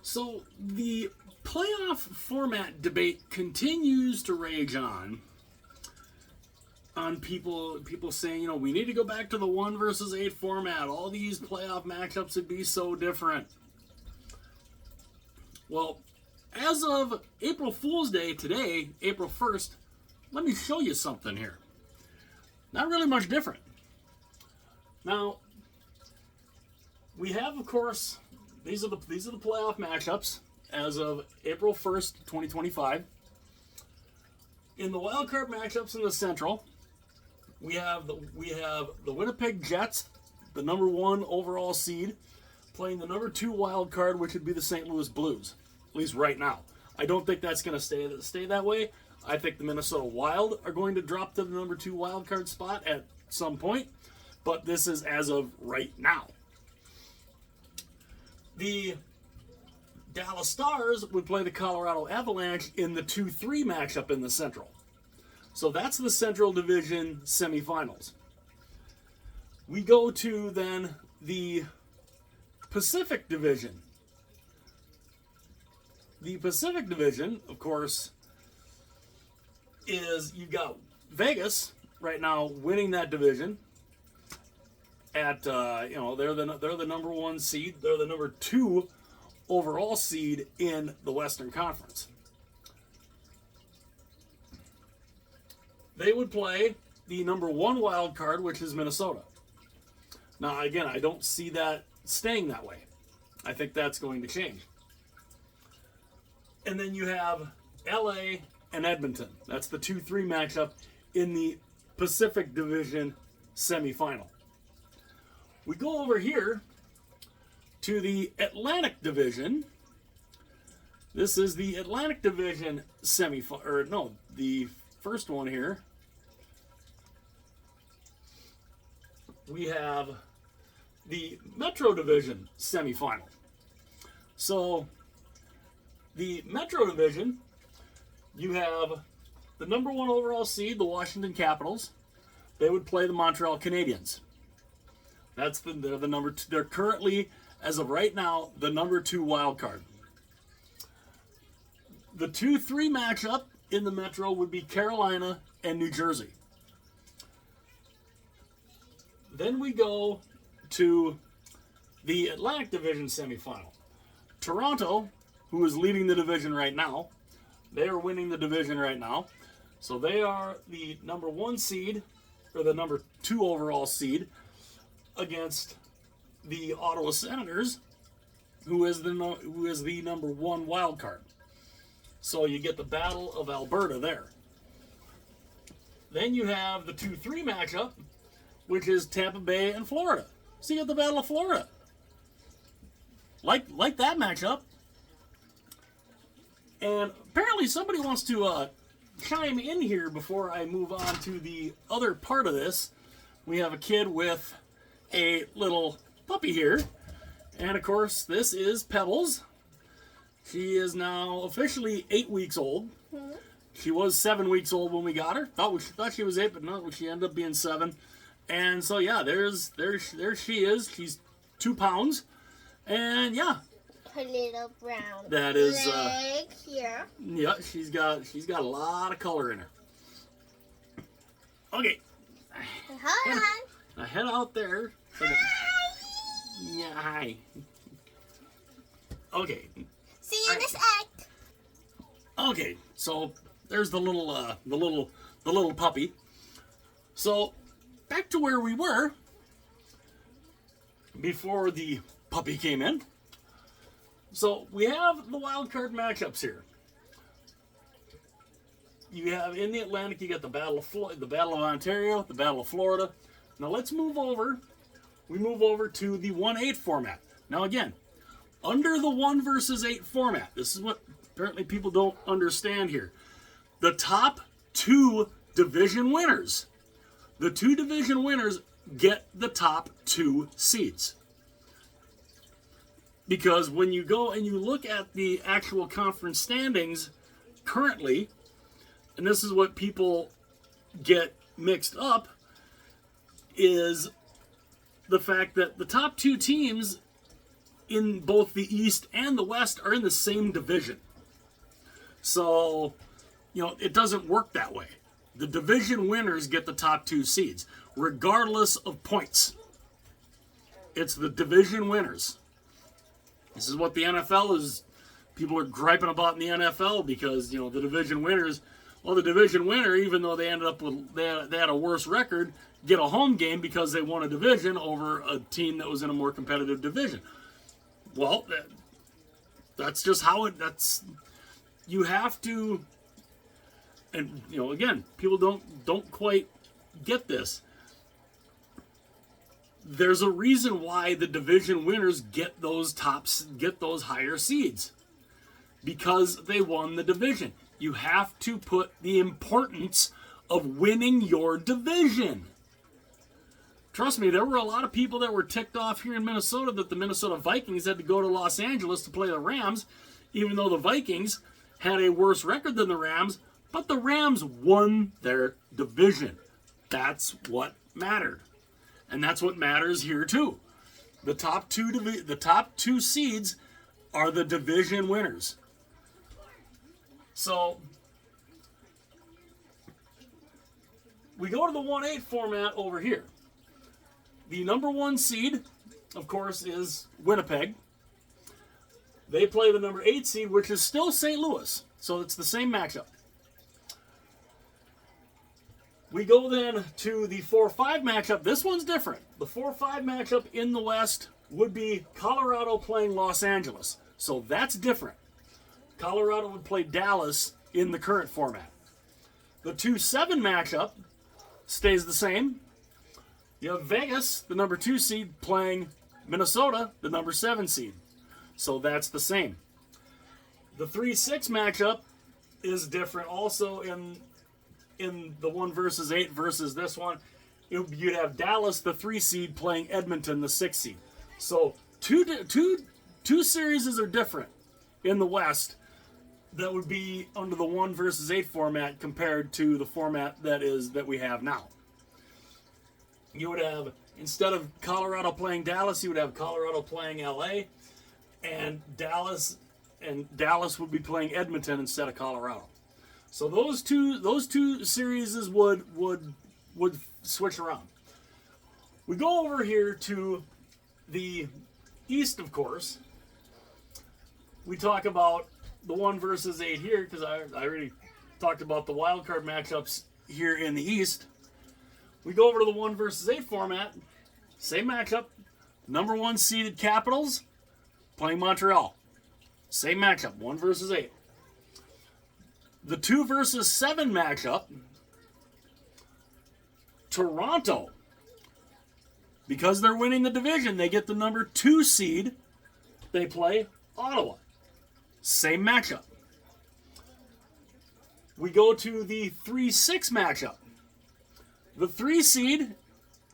So the playoff format debate continues to rage on people saying, you know, we need to go back to the 1 versus 8 format. All these playoff matchups would be so different. Well, as of April Fool's Day today, April 1st, let me show you something here. Not really much different. Now, we have, of course, these are the playoff matchups as of April 1st, 2025. In the wild card matchups in the Central, we have the Winnipeg Jets, the number 1 overall seed, playing the number 2 wild card, which would be the St. Louis Blues, at least right now. I don't think that's going to stay that way. I think the Minnesota Wild are going to drop to the number 2 wild card spot at some point, but this is as of right now. The Dallas Stars would play the Colorado Avalanche in the 2-3 matchup in the Central. So that's the Central Division semifinals. We go to then the Pacific Division. The Pacific Division, of course, is you've got Vegas right now winning that division. At they're the number 1 seed. They're the number 2 overall seed in the Western Conference. They would play the number 1 wild card, which is Minnesota. Now, again, I don't see that staying that way. I think that's going to change. And then you have LA and Edmonton. That's the 2-3 matchup in the Pacific Division semifinal. We go over here to the Atlantic Division. This is the Atlantic Division the first one here. We have the Metro Division semifinal. So, the Metro Division, you have the number 1 overall seed, the Washington Capitals. They would play the Montreal Canadiens. They're the number 2. They're currently, as of right now, the number 2 wild card. The 2-3 matchup in the Metro would be Carolina and New Jersey. Then we go to the Atlantic Division semifinal. Toronto, who is leading the division right now, they are winning the division right now. So they are the number 1 seed, or the number 2 overall seed, against the Ottawa Senators, who is the number 1 wild card. So you get the Battle of Alberta there. Then you have the 2-3 matchup, which is Tampa Bay and Florida. So you get the Battle of Florida. Like that matchup. And apparently somebody wants to chime in here before I move on to the other part of this. We have a kid with a little puppy here. And of course, this is Pebbles. She is now officially 8 weeks old. Mm-hmm. She was 7 weeks old when we got her. Thought she was 8, but no, she ended up being 7. And so yeah, there she is. She's 2 pounds. And yeah. Her little brown that is leg here. Yeah, she's got a lot of color in her. Okay. Hold on. Now head out there. Hi. Yeah, hi. Okay. See you in a sec. Okay, so there's the little puppy. So back to where we were before the puppy came in. So we have the wild card matchups here. You have in the Atlantic, you got the Battle of Ontario, the Battle of Florida. Now let's move over. We move over to the 1-8 format. Now again, under the 1 versus 8 format, this is what apparently people don't understand here. The top 2 division winners. The 2 division winners get the top 2 seeds. Because when you go and you look at the actual conference standings currently, and this is what people get mixed up, is the fact that the top 2 teams in both the East and the West are in the same division. So, it doesn't work that way. The division winners get the top 2 seeds, regardless of points. It's the division winners. This is what the NFL is. People are griping about in the NFL because, the division winners, the division winner, even though they ended up with, they had a worse record, get a home game because they won a division over a team that was in a more competitive division. Well, that's just how you have to, and again, people don't quite get this. There's a reason why the division winners get those higher seeds, because they won the division. You have to put the importance of winning your division. Trust me, there were a lot of people that were ticked off here in Minnesota that the Minnesota Vikings had to go to Los Angeles to play the Rams, even though the Vikings had a worse record than the Rams, but the Rams won their division. That's what mattered. And that's what matters here too. The top two seeds are the division winners. So we go to the 1/8 format over here. The number 1 seed, of course, is Winnipeg. They play the number 8 seed, which is still St. Louis. So it's the same matchup. We go then to the 4-5 matchup. This one's different. The 4-5 matchup in the West would be Colorado playing Los Angeles. So that's different. Colorado would play Dallas in the current format. The 2-7 matchup stays the same. You have Vegas, the number 2 seed, playing Minnesota, the number 7 seed. So that's the same. The 3-6 matchup is different also in the 1 versus 8 versus this one. You'd have Dallas, the 3 seed, playing Edmonton, the 6 seed. So two series are different in the West that would be under the 1 versus 8 format compared to the format that we have now. You would have, instead of Colorado playing Dallas, you would have Colorado playing LA, and Dallas would be playing Edmonton instead of Colorado. So those two series would switch around. We go over here to the East, of course. We talk about the 1 versus 8 here because I already talked about the wild card matchups here in the East. We go over to the 1 versus 8 format. Same matchup. Number 1 seeded Capitals playing Montreal. Same matchup, 1 versus 8. The 2 versus 7 matchup, Toronto. Because they're winning the division, they get the number 2 seed. They play Ottawa. Same matchup. We go to the 3-6 matchup. The 3 seed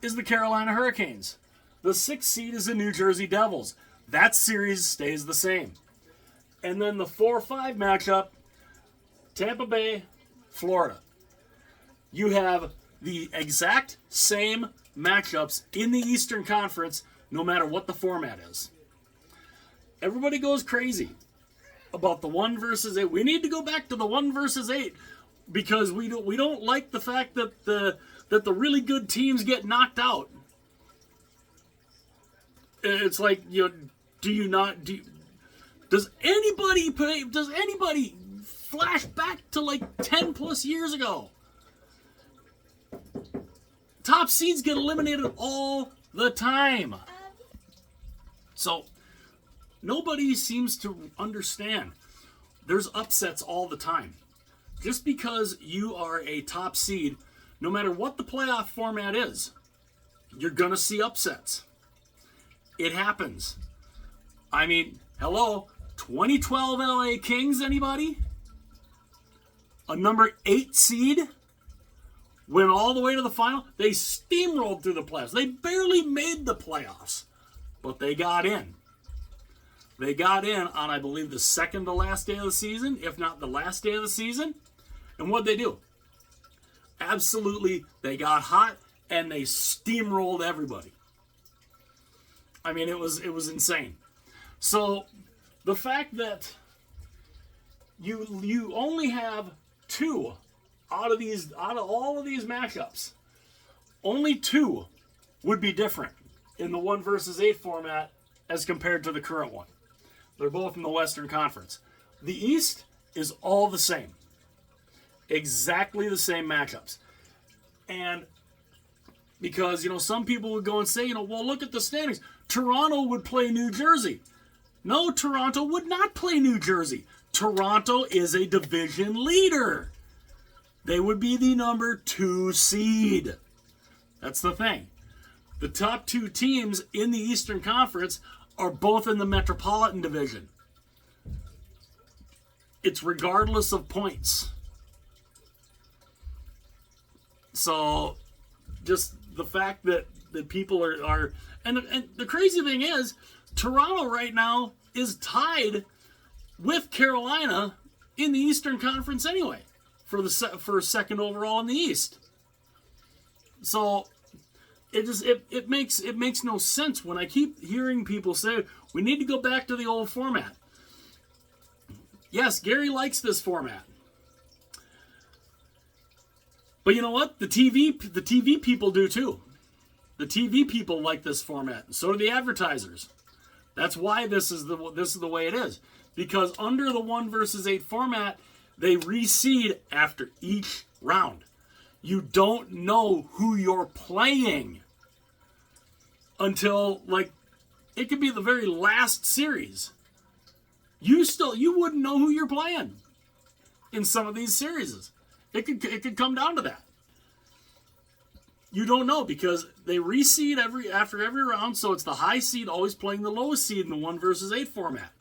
is the Carolina Hurricanes. The 6 seed is the New Jersey Devils. That series stays the same. And then the 4-5 matchup, Tampa Bay, Florida. You have the exact same matchups in the Eastern Conference, no matter what the format is. Everybody goes crazy about the 1 versus 8. We need to go back to the 1 versus 8 because we don't like the fact that the really good teams get knocked out. It's like, does anybody flash back to like 10 plus years ago? Top seeds get eliminated all the time. So nobody seems to understand. There's upsets all the time. Just because you are a top seed, no matter what the playoff format is, you're going to see upsets. It happens. I mean, hello, 2012 LA Kings, anybody? A number 8 seed went all the way to the final. They steamrolled through the playoffs. They barely made the playoffs, but they got in. They got in on, I believe, the second to last day of the season, if not the last day of the season. And what'd they do? Absolutely, they got hot and they steamrolled everybody. I mean, it was insane. So the fact that you only have two out of all of these matchups, only two would be different in the 1 versus 8 format as compared to the current one. They're both in the Western Conference. The East is all the same. Exactly the same matchups. And because, some people would go and say, well, look at the standings. Toronto would play New Jersey. No, Toronto would not play New Jersey. Toronto is a division leader. They would be the number 2 seed. That's the thing. The top 2 teams in the Eastern Conference are both in the Metropolitan Division. It's regardless of points. So, just the fact that people are and the crazy thing is, Toronto right now is tied with Carolina in the Eastern Conference anyway for second overall in the East. So it makes no sense when I keep hearing people say we need to go back to the old format. Yes, Gary likes this format. But you know what? The TV people do too. The TV people like this format. So do the advertisers. That's why this is the way it is. Because under the 1 versus 8 format, they reseed after each round. You don't know who you're playing until it could be the very last series. You wouldn't know who you're playing in some of these series. It could come down to that. You don't know because they reseed after every round, so it's the high seed always playing the lowest seed in the 1 versus 8 format.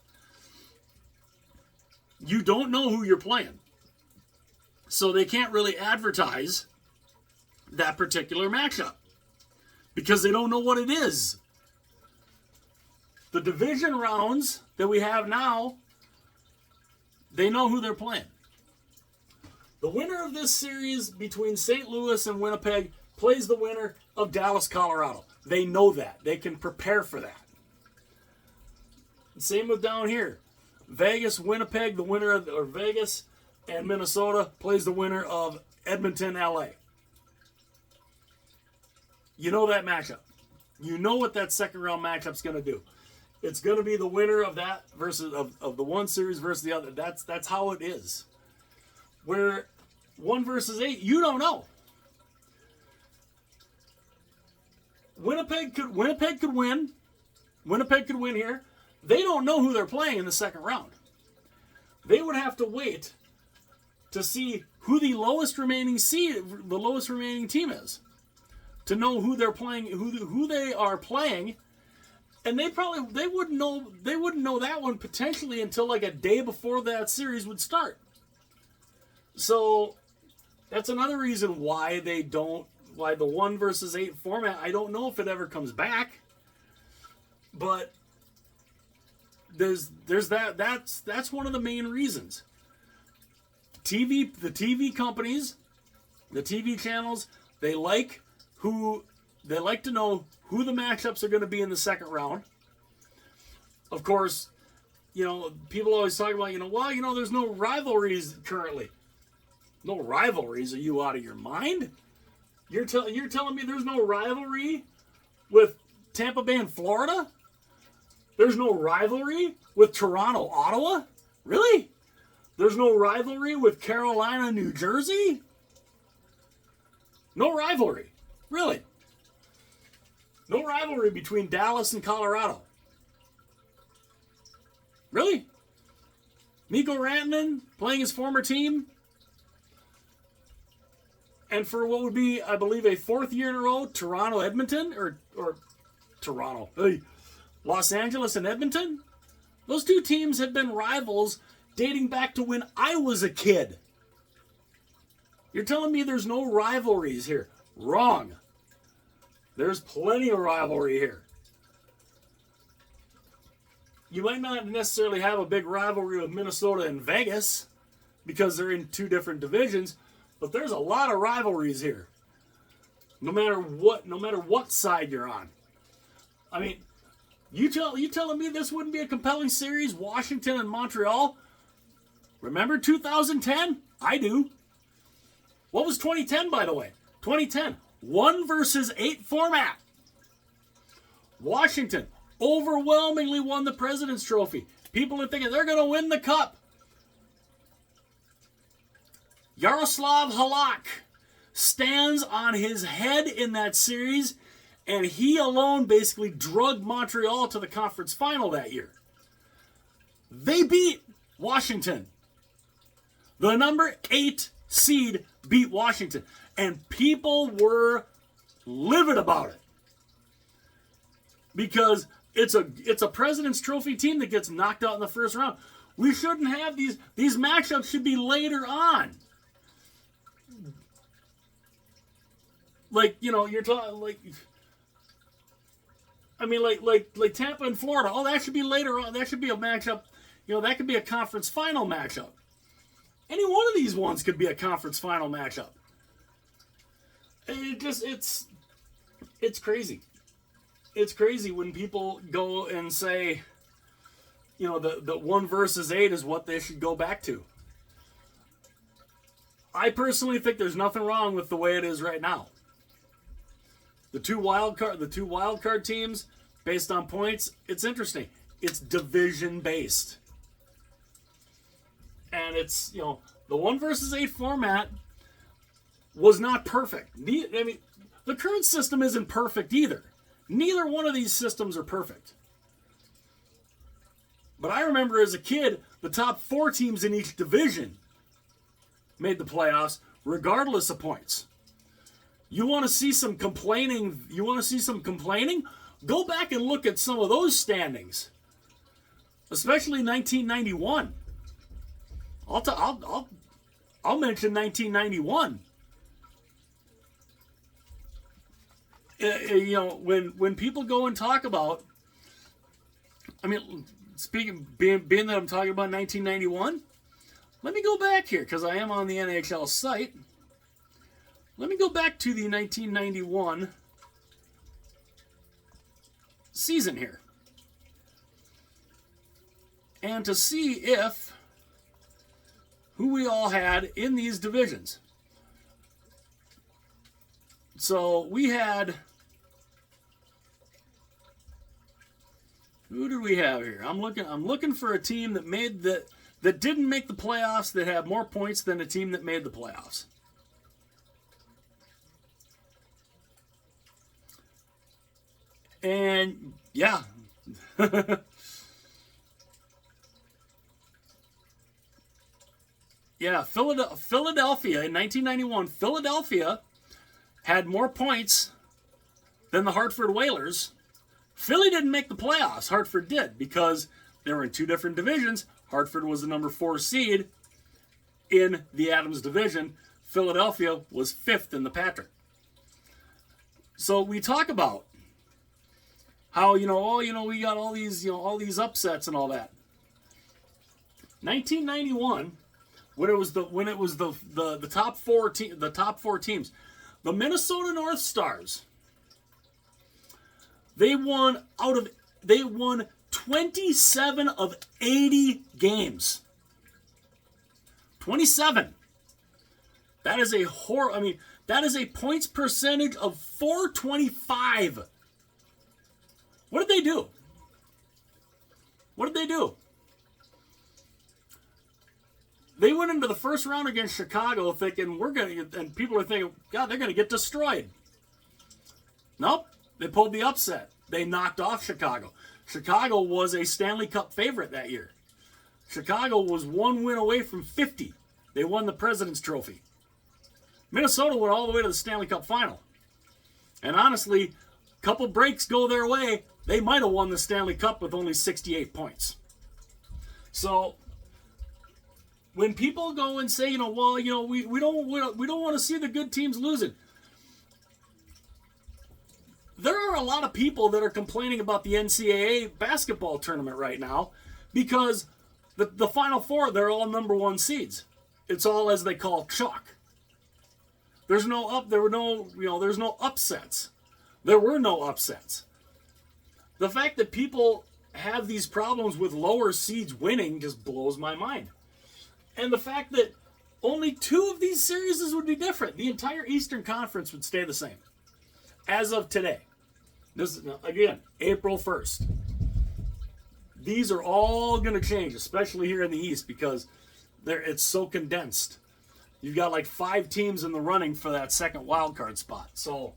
You don't know who you're playing. So they can't really advertise that particular matchup because they don't know what it is. The division rounds that we have now, they know who they're playing. The winner of this series between St. Louis and Winnipeg plays the winner of Dallas, Colorado. They know that. They can prepare for that. Same with down here. Vegas, Winnipeg, the winner of Vegas and Minnesota plays the winner of Edmonton, LA. You know that matchup. You know what that second round matchup's going to do. It's going to be the winner of that versus of the one series versus the other. That's how it is. Where 1 versus 8, you don't know. Winnipeg could win. Winnipeg could win here. They don't know who they're playing in the second round. They would have to wait to see who the lowest remaining team is, to know who they're playing, who they are playing, and they wouldn't know that one potentially until like a day before that series would start. So that's another reason why the 1 versus 8 format, I don't know if it ever comes back, but there's that's one of the main reasons. The TV companies, the TV channels, they like to know who the matchups are going to be in the second round. Of course, people always talk about, there's no rivalries currently. No rivalries? Are you out of your mind? You're telling me there's no rivalry with Tampa Bay and Florida? There's no rivalry with Toronto, Ottawa? Really? There's no rivalry with Carolina, New Jersey? No rivalry. Really? No rivalry between Dallas and Colorado? Really? Mikko Rantanen playing his former team? And for what would be, I believe, a 4th year in a row, Toronto, Edmonton, or Toronto, Los Angeles and Edmonton? Those two teams have been rivals dating back to when I was a kid. You're telling me there's no rivalries here? Wrong. There's plenty of rivalry here. You might not necessarily have a big rivalry with Minnesota and Vegas because they're in 2 different divisions, but there's a lot of rivalries here. No matter what side you're on. I mean, You telling me this wouldn't be a compelling series, Washington and Montreal? Remember 2010? I do. What was 2010, by the way? 2010, 1 versus 8 format. Washington overwhelmingly won the President's Trophy. People are thinking they're going to win the cup. Yaroslav Halak stands on his head in that series, and he alone basically drugged Montreal to the conference final that year. They beat Washington. The number 8 seed beat Washington, and people were livid about it because it's a President's Trophy team that gets knocked out in the first round. We shouldn't have these matchups. Should be later on. Like, you're talking like, I mean, like Tampa and Florida. Oh, that should be later on. That should be a matchup. That could be a conference final matchup. Any one of these ones could be a conference final matchup. It's crazy. It's crazy when people go and say, the 1 versus 8 is what they should go back to. I personally think there's nothing wrong with the way it is right now. The two wild card teams based on points, it's interesting. It's division based. And it's, the 1 versus 8 format was not perfect. I mean, the current system isn't perfect either. Neither one of these systems are perfect. But I remember as a kid, the top 4 teams in each division made the playoffs regardless of points. You want to see some complaining? Go back and look at some of those standings, especially 1991. I'll mention 1991. When people go and talk about, I mean, being that I'm talking about 1991, let me go back here because I am on the NHL site. Let me go back to the 1991 season here. And to see who we all had in these divisions. So we had, who did we have here? I'm looking for a team that didn't make the playoffs that had more points than a team that made the playoffs. And yeah. Yeah, Philadelphia in 1991, Philadelphia had more points than the Hartford Whalers. Philly didn't make the playoffs. Hartford did because they were in 2 different divisions. Hartford was the number 4 seed in the Adams division. Philadelphia was 5th in the Patrick. So we talk about how, we got all these upsets and all that. 1991, when it was the top 4 teams, the Minnesota North Stars, they won 27 of 80 games. 27. That is that is a points percentage of .425. What did they do? They went into the first round against Chicago thinking and people are thinking, God, they're going to get destroyed. Nope, they pulled the upset. They knocked off Chicago. Chicago was a Stanley Cup favorite that year. Chicago was 1 win away from 50. They won the President's Trophy. Minnesota went all the way to the Stanley Cup final. And honestly, a couple breaks go their way, they might have won the Stanley Cup with only 68 points. So when people go and say, we don't want to see the good teams losing. There are a lot of people that are complaining about the NCAA basketball tournament right now because the Final Four, they're all number 1 seeds. It's all, as they call, chalk. There's no upsets. There were no upsets. The fact that people have these problems with lower seeds winning just blows my mind. And the fact that only 2 of these series would be different. The entire Eastern Conference would stay the same. As of today. This is, again, April 1st. These are all going to change, especially here in the East, because it's so condensed. You've got like 5 teams in the running for that second wild card spot. So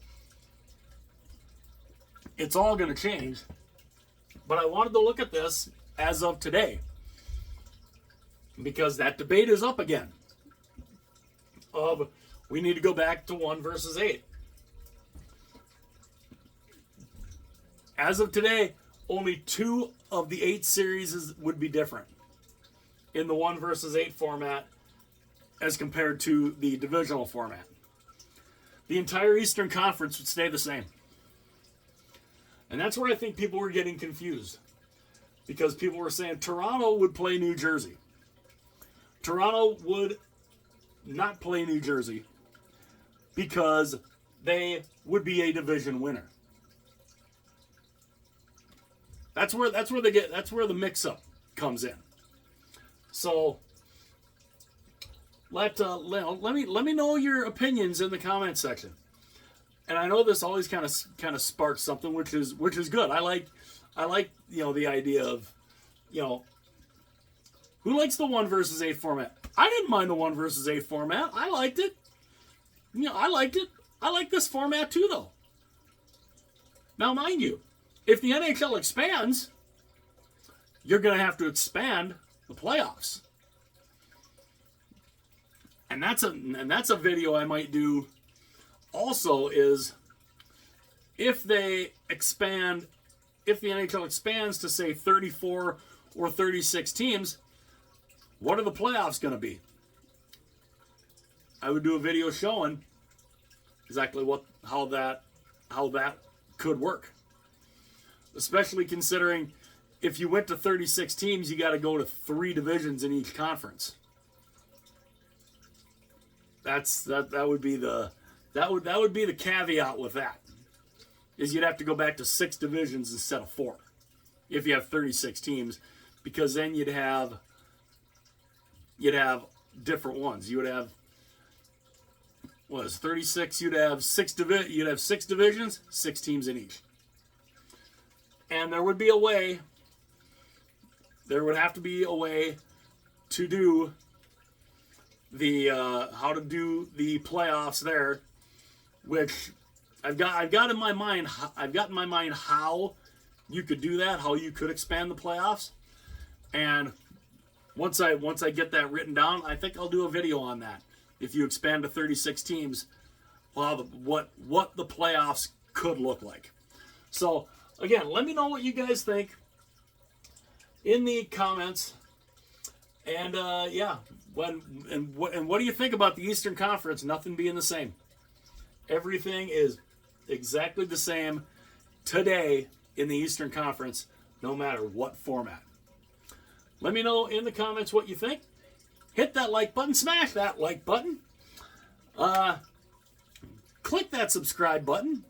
it's all going to change. But I wanted to look at this as of today, because that debate is up again. Of we need to go back to 1 versus 8. As of today, only 2 of the 8 series would be different in the 1 versus 8 format as compared to the divisional format. The entire Eastern Conference would stay the same. And that's where I think people were getting confused. Because people were saying Toronto would play New Jersey. Toronto would not play New Jersey because they would be a division winner. That's where the mix-up comes in. So let me know your opinions in the comment section. And I know this always kind of sparks something, which is good. I like the idea of, who likes the 1 versus 8 format? I didn't mind the 1 versus 8 format. I liked it. I liked it. I like this format too, though. Now, mind you, if the NHL expands, you're going to have to expand the playoffs. And that's a video I might do also, is if the NHL expands to say 34 or 36 teams, what are the playoffs going to be? I would do a video showing exactly how that could work. Especially considering if you went to 36 teams, you got to go to 3 divisions in each conference. That would be the caveat with that. Is you'd have to go back to 6 divisions instead of 4 if you have 36 teams, because then you'd have different ones. You would have 36. You'd have 6 divisions, 6 teams in each. And there would have to be a way to do how to do the playoffs there, which I've got in my mind how you could do that, how you could expand the playoffs. And once I get that written down, I think I'll do a video on that. If you expand to 36 teams, what the playoffs could look like. So again, let me know what you guys think in the comments. And what do you think about the Eastern Conference? Nothing being the same. Everything is exactly the same today in the Eastern Conference, no matter what format. Let me know in the comments what you think. Hit that like button, smash that like button. Click that subscribe button.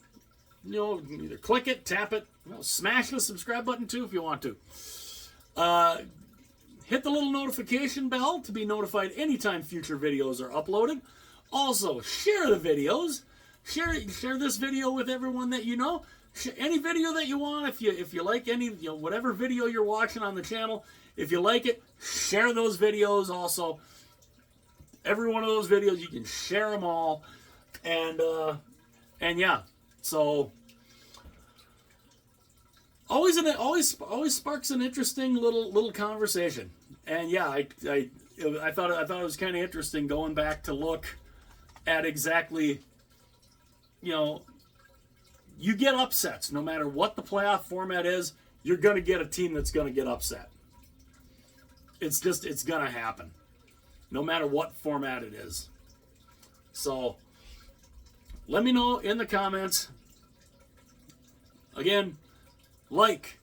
Either click it, tap it, smash the subscribe button too if you want to. Hit the little notification bell to be notified anytime future videos are uploaded. Also, share the videos. Share this video with everyone that you know. Any video that you want, if you like any, whatever video you're watching on the channel, if you like it, share those videos also. Every one of those videos, you can share them all. And yeah, so always sparks an interesting little conversation. And yeah, I thought it was kind of interesting going back to look at exactly, you get upsets no matter what the playoff format is. You're going to get a team that's going to get upset. It's going to happen no matter what format it is. So let me know in the comments. Again, like,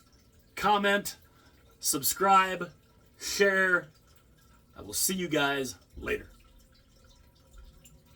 comment, subscribe, share. I will see you guys later.